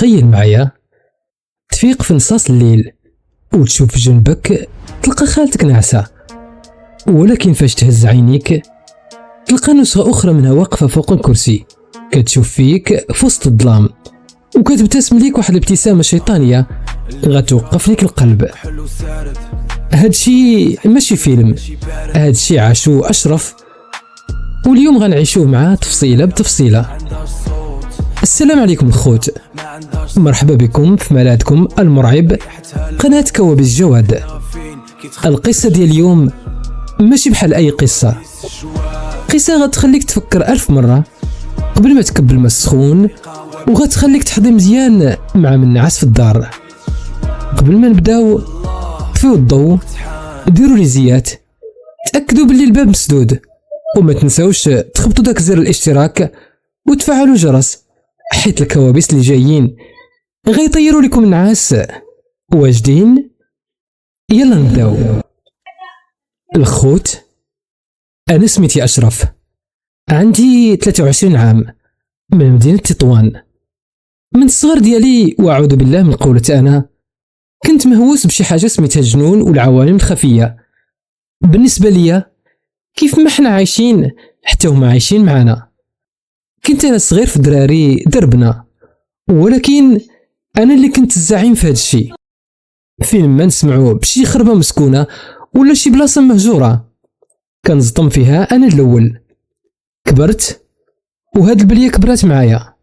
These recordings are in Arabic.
تخيل معايا تفيق في نصاص الليل وتشوف جنبك تلقى خالتك ناعسة، ولكن فاش تهز عينيك تلقى نسخة أخرى منها واقفة فوق الكرسي كتشوف فيك في وسط الظلام وكتبتسم ليك واحد الابتسامة شيطانية غتوقف ليك القلب. هادشي ماشي فيلم، هادشي عاشو أشرف، واليوم غنعيشوه معاه تفصيلة بتفصيلة. السلام عليكم الخوت، مرحبا بكم في ملاذكم المرعب قناة كوابيس جواد. القصة ديال اليوم ماشي بحال أي قصة غتخليك تفكر 1000 مرة قبل ما تكب الماء السخون، وغتخليك تحضي مزيان مع من نعس في الدار. قبل ما نبداو طفيو الضوء، ديروا لي زيات، تأكدوا باللي الباب مسدود، وما تنساوش تخبطوا داك زر الاشتراك وتفعلوا الجرس، حيت الكوابيس اللي جايين غيطيروا لكم النعاس. واجدين؟ يلا نبداو. الخوت، أنا سميتي أشرف، عندي 23 عام، من مدينة تطوان. من الصغر ديالي وأعوذ بالله من قولة أنا كنت مهووس بشي حاجة سميتها الجنون والعوالم الخفية. بالنسبة ليا كيف ما حنا عايشين حتى هما عايشين معنا. كنت أنا صغير في دراري دربنا، ولكن أنا اللي كنت الزعيم في هذا الشيء. فين ما نسمعوا بشي خربة مسكونة ولا شي بلاصة مهجورة كنزطم فيها أنا الأول. كبرت وهاد البلية كبرات معايا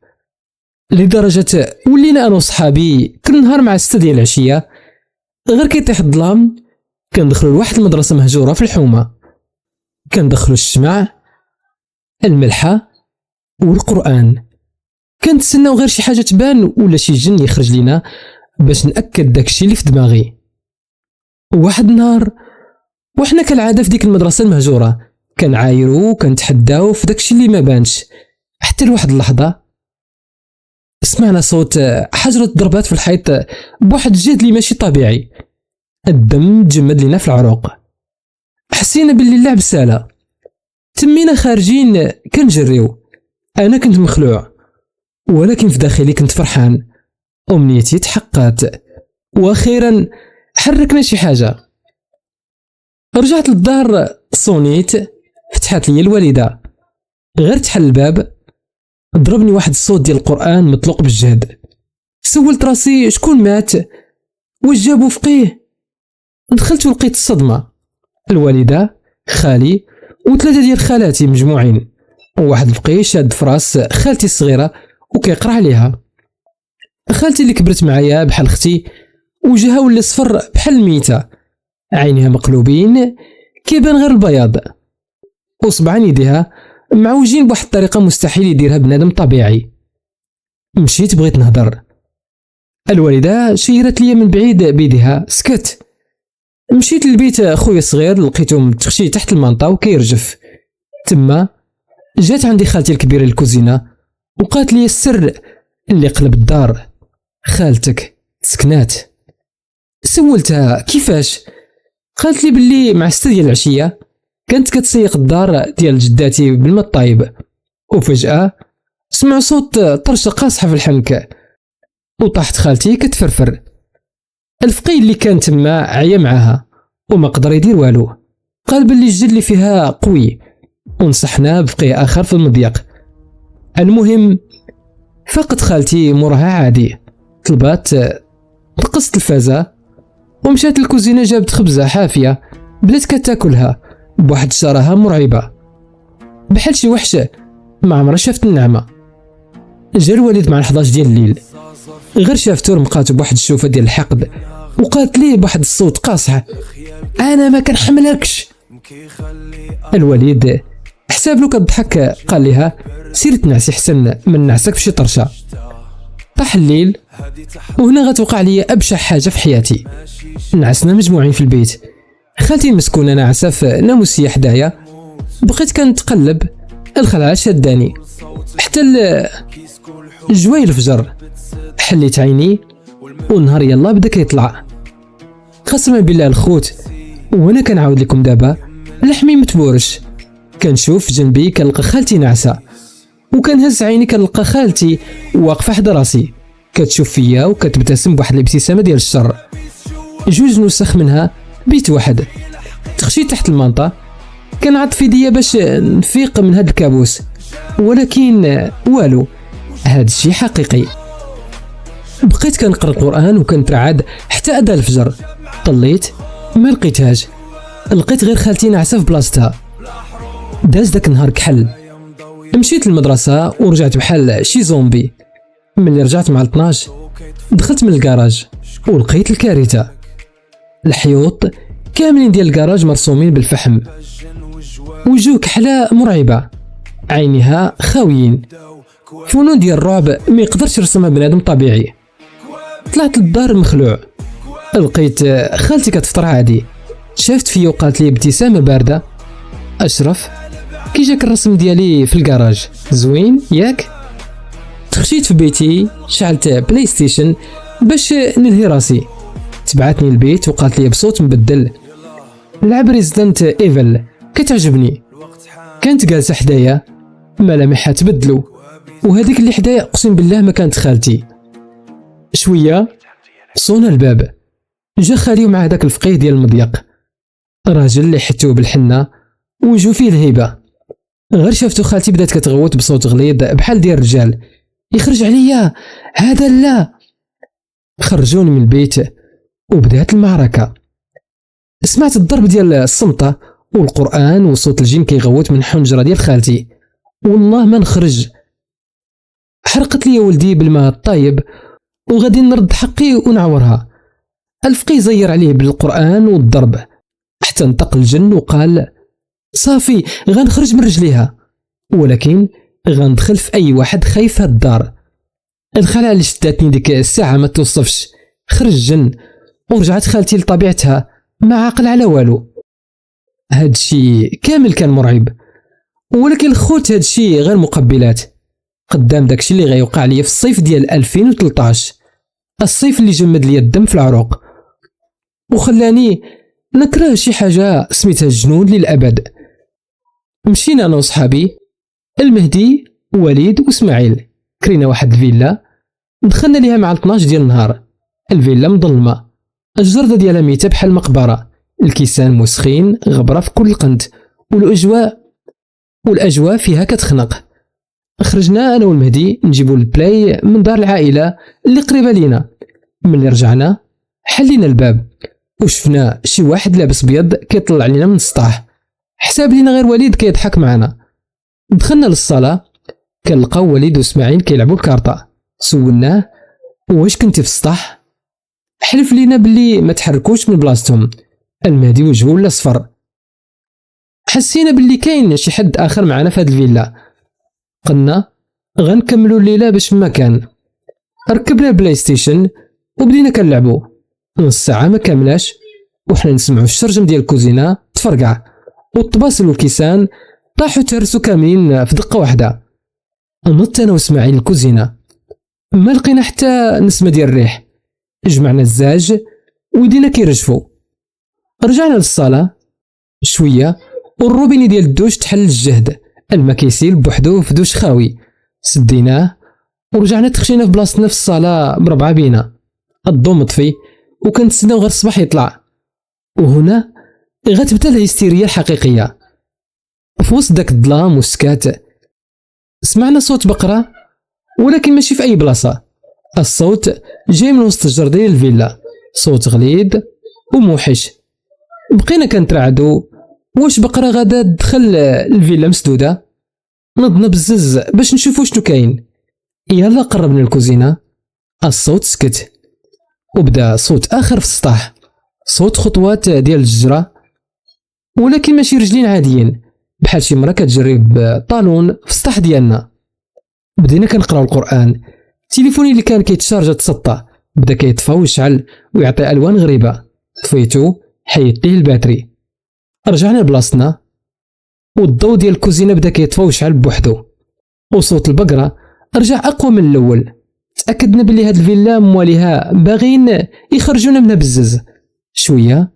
لدرجة ولينا أنا وصحابي كل نهار مع 6 ديال العشية غير كيطيح الظلام كندخلوا لواحد المدرسة مهجورة في الحومة، كندخلوا الشمع، الملحة والقرآن، كنتسناو غير شي حاجة تبان ولا شي جن يخرج لينا باش نأكد داكشي اللي في دماغي. واحد النهار وحنا كالعادة في ديك المدرسة المهجورة كنعايرو وكنتحداو في داكشي اللي ما بانش، حتى لواحد اللحظة سمعنا صوت حجرة ضربات في الحيط بواحد الجهد اللي ماشي طبيعي. الدم تجمد لينا في العروق، حسينا باللي اللعب سالة. تمينا خارجين كنجريو، أنا كنت مخلوع ولكن في داخلي كنت فرحان، أمنيتي تحققت وأخيرا حركنا شي حاجة. رجعت للدار، صونيت، فتحت لي الوالدة، غير تحل الباب ضربني واحد الصوت ديال القرآن مطلوق بالجهد. سولت راسي شكون مات، واش جابو فقيه. دخلت ولقيت الصدمة، الوالدة، خالي وثلاثة ديال خالاتي مجموعين، وواحد الفقيه شاد فراس خالتي الصغيرة وكيقرا عليها. خالتي اللي كبرت معايا بحال اختي وجهها ولا صفر بحال الميتة، عينيها مقلوبين كيبان غير البياض، وصبعان يديها معوجين بواحد الطريقة مستحيل يديرها بنادم طبيعي. مشيت بغيت نهضر، الوالدة شيرت لي من بعيد بيدها سكت. مشيت للبيت خويا الصغير لقيته متخشي تحت المنطا وكيرجف. تما جات عندي خالتي الكبيرة الكوزينة وقالت لي السر اللي قلب الدار، خالتك سكنات. سولتها كيفاش، قالت لي باللي مع 6 ديال العشية كانت كتسيق الدار ديال جداتي بالماء الطايب، وفجأة سمع صوت طرشة قاصحة في الحنك وطاحت خالتي كتفرفر. الفقيه اللي كان تما عيا معاها وما قدر يدير والو، قال باللي الجد اللي فيها قوي، ونصحنا بفقيه آخر في المضيق. المهم فقد خالتي موراها عادي، طلبات تقص التلفازة ومشات الكوزينة جابت خبزة حافية بدات كتاكلها بواحد الشراهة مرعبة بحال شي وحشة ما عمرها شافت النعمة. جا الوالد مع 11 ديال الليل، غير شافتو رمقاتو بواحد الشوفة ديال الحقد وقالت ليه بواحد الصوت قاصح انا ما كنحملكش. الوالد حساب له كضحك، قال لها سيري تنعسي حسن من نعسك بشي طرشة. طاح الليل وهنا غتوقع لي ابشع حاجة في حياتي. نعسنا مجموعين في البيت، خالتي مسكونة ناعسة في ناموسية حدايا، بقيت كنتقلب الخلعة شداني حتى الجويل الفجر. حليت عيني والنهار يلا بدا كيطلع. قسما بالله الخوت وانا كنعاود لكم دابا لحمي متبورش. كنشوف جنبي كنلقى خالتي ناعسة، وكنهز عيني كنلقى خالتي واقفة حدا راسي كتشوف فيا وكتبتسم بواحد الابتسامه ديال الشر. جوج نسخ منها بيت واحد. تخشيت تحت المنطقه، كنعط في يديا باش نفيق من هاد الكابوس، ولكن والو، هاد الشيء حقيقي. بقيت كنقرا القران وكنترعد حتى اذان الفجر. طليت ما لقيتهاش، لقيت غير خالتي ناعسه في بلاصتها. داز داك النهار كحل. مشيت للمدرسه ورجعت بحال شي زومبي. ملي رجعت مع 12 دخلت من الكراج ولقيت الكارثه. الحيوط كاملين ديال الكراج مرسومين بالفحم، وجوه كحله مرعبه، عينيها خاويين. فنون ديال الرعب ما يقدرش يرسمها بنادم طبيعي. طلعت للدار مخلوع، لقيت خالتي كتفطر عادي. شافت فيا وقالت لي ابتسامه بارده: اشرف، كي جاك الرسم ديالي في الكراج زوين ياك؟ تخشيت في بيتي، شعلت بلاي ستيشن باش نلهي راسي. تبعتني البيت وقالت لي بصوت مبدل: لعب ريزيدنت ايفل، كتعجبني. كانت جالسه حدايا، ملامحها تبدلوا، وهذيك اللي حدايا اقسم بالله ما كانت خالتي. شويه صونا الباب، جا خالي مع هذاك الفقيه ديال المضيق، راجل اللي حتوه بالحنه وجو فيه الهيبه. غير شافتو خالتي بدات كتغوت بصوت غليظ بحال ديال الرجال: يخرج عليا هذا لا. خرجوني من البيت وبدات المعركه. سمعت الضرب ديال الصمته والقران وصوت الجن كيغوت من حنجره ديال خالتي. والله ما نخرج. حرقت لي ولدي بالماء الطايب وغادي نرد حقي ونعورها. الفقيه زير عليه بالقران والضرب حتى انطق الجن وقال: صافي غنخرج من رجليها، ولكن غندخل في اي واحد خايف هاد الدار. الخلعه اللي شداتني ديك الساعه ما توصفش. خرج الجن ورجعت خالتي لطبيعتها، ما عاقل على والو. هادشي كامل كان مرعب، ولكن الخوت هادشي غير مقبلات قدام داكشي اللي غيوقع لي في الصيف ديال 2013، الصيف اللي جمد لي الدم في العروق وخلاني نكره شي حاجه سميتها الجنون للابد. مشينا انا وصحابي المهدي وليد واسماعيل، كرينا واحد الفيلا، دخلنا ليها مع 12 ديال النهار. الفيلا مظلمه، الجرده ديالها ميته بحال مقبره، الكيسان مسخين، غبره في كل قنت، والاجواء فيها كتخنق. خرجنا انا والمهدي نجيبوا البلاي من دار العائله اللي قريبه لينا. ملي رجعنا حلينا الباب وشفنا شي واحد لابس بيض كيطلع علينا من السطح. حساب لينا غير وليد كيضحك معنا. دخلنا للصاله، كنلقاو وليد واسماعيل كيلعبوا الكارطه. سولناه: واش كنتي في السطح؟ حلف لينا باللي ما تحركوش من بلاصتهم. المهدي وجهه ولا صفر. حسينا باللي كاين شي حد اخر معنا في هاد الفيلا. قلنا غنكملوا الليله باش ما كان. ركبنا البلاي ستيشن وبدينا كنلعبوا. نص ساعه ما كاملاش وحنا نسمعوا الشرجم ديال الكوزينه تفرقع، والطباسل والكيسان طاحوا تهرسوا كاملين في دقه واحده. نط انا واسماعيل الكوزينه، ما لقينا حتى نسمه ديال الريح. جمعنا الزاج ويدينا كيرجفوا. رجعنا للصاله شويه والروبيني ديال الدوش تحل الجهد، الماء كيسيل بوحدو في دوش خاوي. سديناه ورجعنا تخشينا في بلاصتنا في الصاله بربعه بينا. الضو مطفي وكنتسناو غير الصباح يطلع. وهنا غتبدا الهستيريا الحقيقيه. في وسط داك الظلام والسكات سمعنا صوت بقره، ولكن ماشي في اي بلاصه. الصوت جاي من وسط الجردة ديال الفيلا، صوت غليظ وموحش. بقينا كنترعدوا، واش بقره غادا تدخل الفيلا مسدوده؟ نضنا بزز باش نشوفوا شنو كاين. يلا قربنا الكوزينه، الصوت سكت وبدا صوت اخر في السطح، صوت خطوات ديال الجره، ولكن ماشي رجلين عاديين، بحال شي مرا كتجري بطالون في السطح ديالنا. بدينا كنقراو القران. تليفوني اللي كان كيتشارجا تسطى، بدا كيطفى ويشعل ويعطي الوان غريبه. طفيتو، حيدت ليه الباتري. رجعنا لبلاصتنا والضو ديال الكوزينه بدا كيطفى ويشعل بوحدو، وصوت البقره رجع اقوى من الاول. تاكدنا بلي هاد الفيلا مواليها باغيين يخرجونا منها بزز. شويه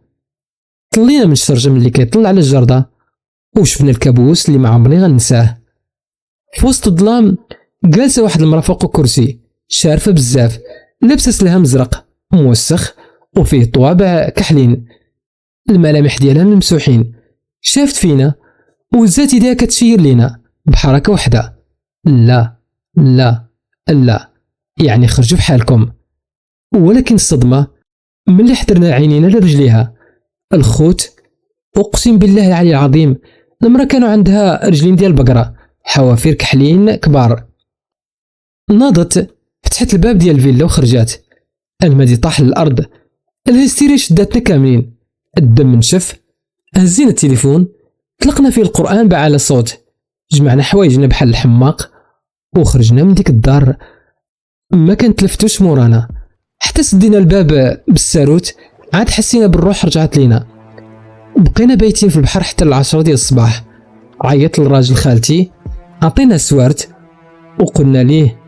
طلينا من الشرجم اللي كيطلع على الجرده وشفنا الكابوس اللي ما عمرني غنساه. في وسط الظلام جالسه واحد المراه فوق كرسي شارفه بزاف، لابسه لها مزرق موسخ وفيه طوابع كحلين، الملامح ديالها ممسوحين. شافت فينا وزات يديها كتشير لينا بحركه واحده: لا لا لا، يعني خرجوا بحالكم. ولكن الصدمه ملي حضرنا عينينا لرجليها. الخوت اقسم بالله العلي العظيم المراه كانوا عندها رجلين ديال البقره، حوافر كحلين كبار. ناضت، فتحت الباب ديال الفيلا وخرجات. المادي طاح للارض، الهستيريا شداتنا كاملين. الدم نشف، هزينا التليفون، طلقنا فيه القران بأعلى صوت، جمعنا حوايجنا بحال الحماق وخرجنا من ديك الدار. ما كنتلفتوش مورانا حتى سدينا الباب بالساروت. عاد حسينا بالروح رجعت لينا. بقينا بايتين في البحر حتى العشرة ديال الصباح. عيط للراجل خالتي، عطينا سوارت وقلنا ليه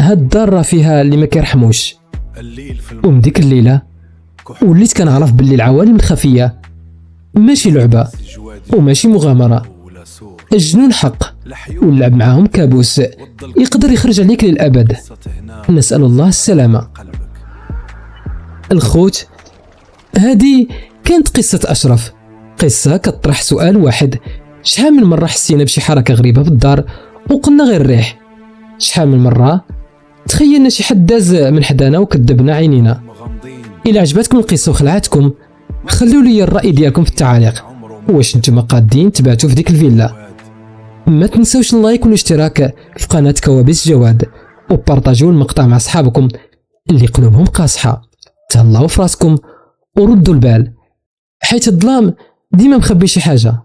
هاد الدار راه فيها اللي ما كيرحموش. ومن ديك الليله وليت كنعرف باللي العوالم الخفيه ماشي لعبه وماشي مغامره، الجنون حق واللعب معاهم كابوس يقدر يخرج عليك للابد. نسال الله السلامه. الخوت، هذه كانت قصه اشرف، قصه كتطرح سؤال واحد: شحال من مره حسينا بشي حركه غريبه في الدار وقلنا غير الريح؟ شحال من مره تخيلنا شي حد داز من حدانا وكذبنا عينينا؟ الى عجبتكم القصه وخلعتكم خلوا لي الراي ديالكم في التعاليق. واش نتوما قادين تباتوا في ديك الفيلا؟ ما تنسوش اللايك والاشتراك في قناه كوابيس جواد، وبارطاجيو المقطع مع صحابكم اللي قلوبهم قاصحه. تهلاو في راسكم وردوا البال، حيت الظلام ديما مخبي شي حاجه.